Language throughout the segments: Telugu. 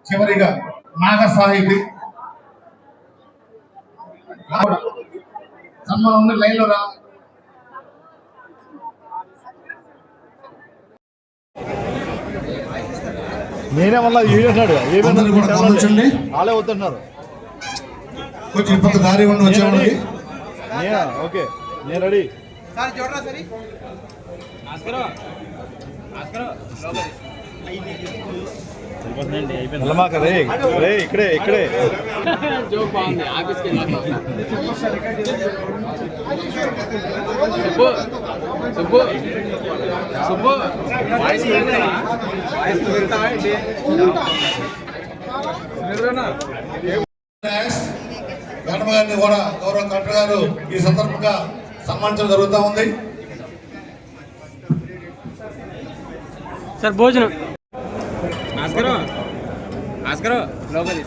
చివరిగా నాగ సాహితి సన్మానం ఉంది, లైన్ లో రా. నేనే మళ్ళీ వీడియోసాడు వాళ్ళే వద్దంటున్నారు. కొంచెం ఇబ్బంది దారి ఉండి వచ్చేవాళ్ళకి ఓకే నేను రెడీ. రే రే ఇక్కడే ఇక్కడే మేడం గారిని కూడా గౌరవ కలెక్టర్ గారు ఈ సందర్భంగా సన్మానించడం జరుగుతూ ఉంది. సార్ భోజనం ఆస్కర్ లోపలి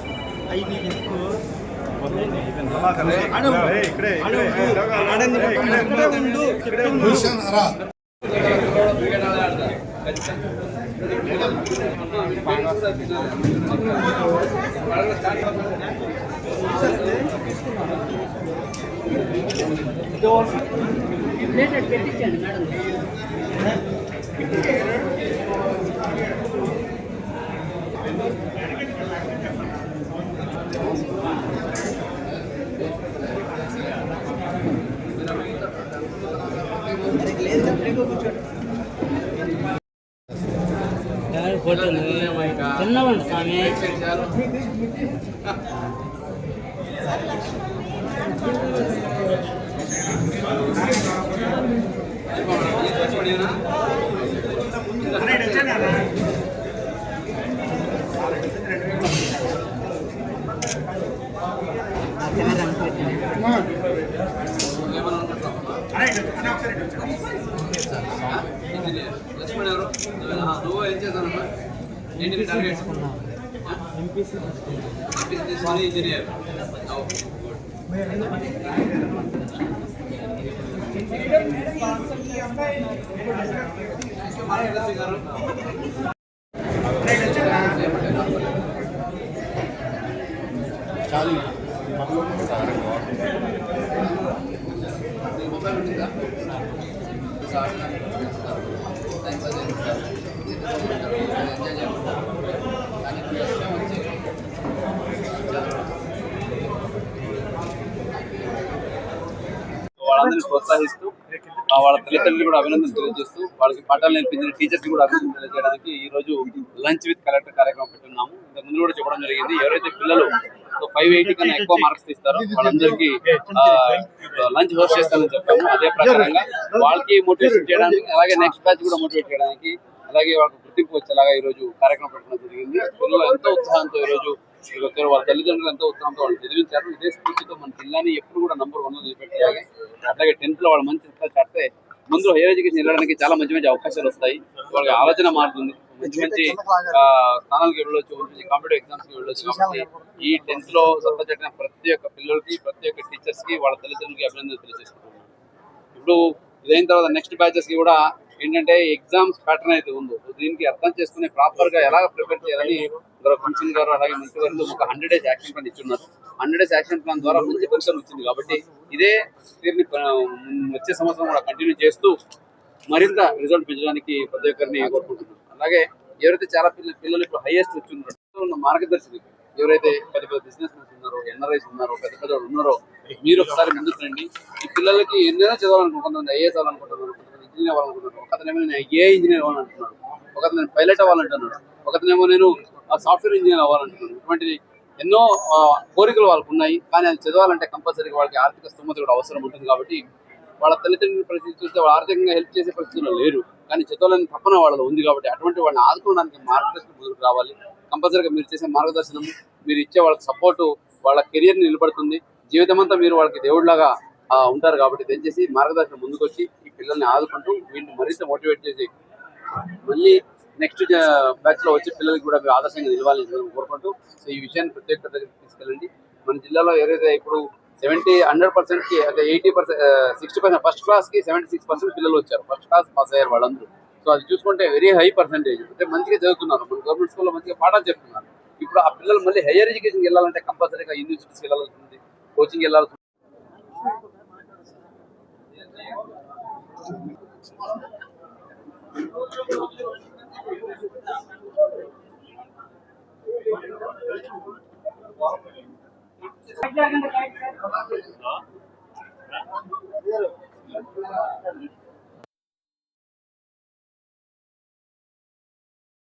పెట్టించండి మేడం. తిన్నామండి స్వామి. నువ్వు ఏం చేశానమ్మా? ఏంటి టార్గెట్? ఇంజనీర్. మొబైల్ ఉంటుందా? వాళ్ళందరినీ ప్రోత్సహిస్తూ వాళ్ళ తల్లిదండ్రులు కూడా అభినందనలు తెలియజేస్తూ వాళ్ళకి పాఠాలు నేర్పించిన టీచర్స్ కూడా అభినందనలు తెలియజేయడానికి ఈ రోజు లంచ్ విత్ కలెక్టర్ కార్యక్రమం పెట్టున్నాము. ఇంతకు ముందు కూడా చెప్పడం జరిగింది, ఎవరైతే పిల్లలు 580 కన్నా ఎక్కువ మార్క్స్ తీస్తారో వాళ్ళందరికీ లంచ్ హోస్ట్ చేస్తానని చెప్పాము. అదే ప్రకారంగా వాళ్ళకి మోటివేట్ చేయడానికి, అలాగే నెక్స్ట్ బ్యాచ్ కూడా మోటివేట్ చేయడానికి, అలాగే వాళ్ళకి గుర్తింపు వచ్చేలాగా ఈ రోజు కార్యక్రమం పెట్టడం జరిగింది. పిల్లలు ఎంతో ఉత్సాహంతో ఈ రోజు వాళ్ళ తల్లిదండ్రులు ఎంతో ఉత్సాహంతో వాళ్ళు చదివించారు. ఇదే స్ఫూర్తితో మన జిల్లాని ఎప్పుడు కూడా నంబర్ 1 నిలబెట్టాలి. అట్లాగే 10th లో వాళ్ళు మంచి కడితే ముందు హైయర్ ఎడ్యుకేషన్ వెళ్ళడానికి చాలా మంచి మంచి అవకాశాలు వస్తాయి. వాళ్ళకి ఆలోచన మారుతుంది, మంచి మంచి స్థానాలకు వెళ్ళొచ్చు, మంచి కాంపిటేటివ్ ఎగ్జామ్స్ కి వెళ్ళొచ్చు. కాబట్టి ఈ 10th లో సత్తా చెట్టిన ప్రతి ఒక్క పిల్లలకి, ప్రతి ఒక్క టీచర్స్ కి, వాళ్ళ తల్లిదండ్రులకి అభినందనలు తెలియజేసుకుంటున్నాను. ఇప్పుడు ఇదైన తర్వాత నెక్స్ట్ బ్యాచెస్ కి కూడా ఏంటంటే ఎగ్జామ్స్ ప్యాటర్న్ అయితే ఉందో దీనికి అర్థం చేసుకుని ప్రాపర్ గా ఎలా ప్రిపేర్ చేయాలని కమిషన్ గారు అలాగే మంత్రి గారు ఒక 100 days యాక్షన్ ప్లాన్ ఇచ్చున్నారు. 100 days యాక్షన్ ప్లాన్ ద్వారా మంచి ఫలితం వచ్చింది. కాబట్టి ఇదే తీరుని వచ్చే సంవత్సరం కూడా కంటిన్యూ చేస్తూ మరింత రిజల్ట్ పెంచడానికి ప్రతి ఒక్కరిని కోరుకుంటున్నాను. అలాగే ఎవరైతే చాలా పిల్లలు ఇప్పుడు హైయెస్ట్ వచ్చిన మార్గదర్శకులు ఎవరైతే పెద్ద పెద్ద బిజినెస్ మెన్స్ ఉన్నారో, ఎన్ఆర్ఐస్ ఉన్నారో, పెద్ద పెద్ద ఉన్నారో, మీరు ఒకసారి ముందుకు రండి. ఈ పిల్లలకి ఎన్నైనా చదవాలనుకుంటున్నారు, కొంతమంది ఐఏఎస్ అవ్వాలనుకుంటున్నారు, కొంతమంది ఇంజనీర్ అవ్వాలనుకుంటున్నారు, ఒకతనేమో నేను ఐఏ ఇంజనీర్ అవ్వాలంటున్నాడు, ఒకతను నేను పైలట్ అవ్వాలంటున్నాడు, ఒకతనేమో నేను సాఫ్ట్వేర్ ఇంజనీర్ అవ్వాలంటున్నాను. ఇటువంటి ఎన్నో కోరికలు వాళ్ళకు ఉన్నాయి. కానీ అది చదవాలంటే కంపల్సరీగా వాళ్ళకి ఆర్థిక స్థోమత కూడా అవసరం ఉంటుంది. కాబట్టి వాళ్ళ తల్లిదండ్రుల పరిస్థితి చూస్తే వాళ్ళు ఆర్థికంగా హెల్ప్ చేసే పరిస్థితుల్లో లేరు, కానీ చదవాలని తప్పన వాళ్ళలో ఉంది. కాబట్టి అటువంటి వాళ్ళని ఆదుకోవడానికి మార్గదర్శనం ముందుకు రావాలి. కంపల్సరీగా మీరు చేసే మార్గదర్శనం, మీరు ఇచ్చే వాళ్ళకి సపోర్టు వాళ్ళ కెరియర్ని నిలబడుతుంది. జీవితం అంతా మీరు వాళ్ళకి దేవుడిలాగా ఉంటారు. కాబట్టి దయచేసి మార్గదర్శనం ముందుకు వచ్చి ఈ పిల్లల్ని ఆదుకుంటూ వీళ్ళని మరింత మోటివేట్ చేసి మళ్ళీ నెక్స్ట్ బ్యాచ్ లో వచ్చే పిల్లలకి కూడా మీరు ఆదర్శంగా నిలవాలని కోరుకుంటూ సో ఈ విషయాన్ని ప్రతి ఒక్కరి దగ్గరికి తీసుకెళ్ళండి. మన జిల్లాలో ఏదైతే ఇప్పుడు 100%కి అంటే 80%, 60% ఫస్ట్ క్లాస్ కి 76% పిల్లలు వచ్చారు, ఫస్ట్ క్లాస్ పాస్ అయ్యారు వాళ్ళందరూ. సో అది చూసుకుంటే వెరీ హై పర్సెంటేజ్. అంటే మంచిగా చదువుతున్నారు, మన గవర్నమెంట్ స్కూల్లో మంచిగా పాఠాలు చెప్తున్నారు. ఈ ఇప్పుడు ఆ పిల్లలు మళ్ళీ హైయర్ ఎడ్యుకేషన్కి వెళ్ళాలంటే కంపల్సరీగా యూనివర్సిటీస్కి వెళ్ళాల్సి ఉంది, కోచింగ్ వెళ్ళాల్సి ఉంది.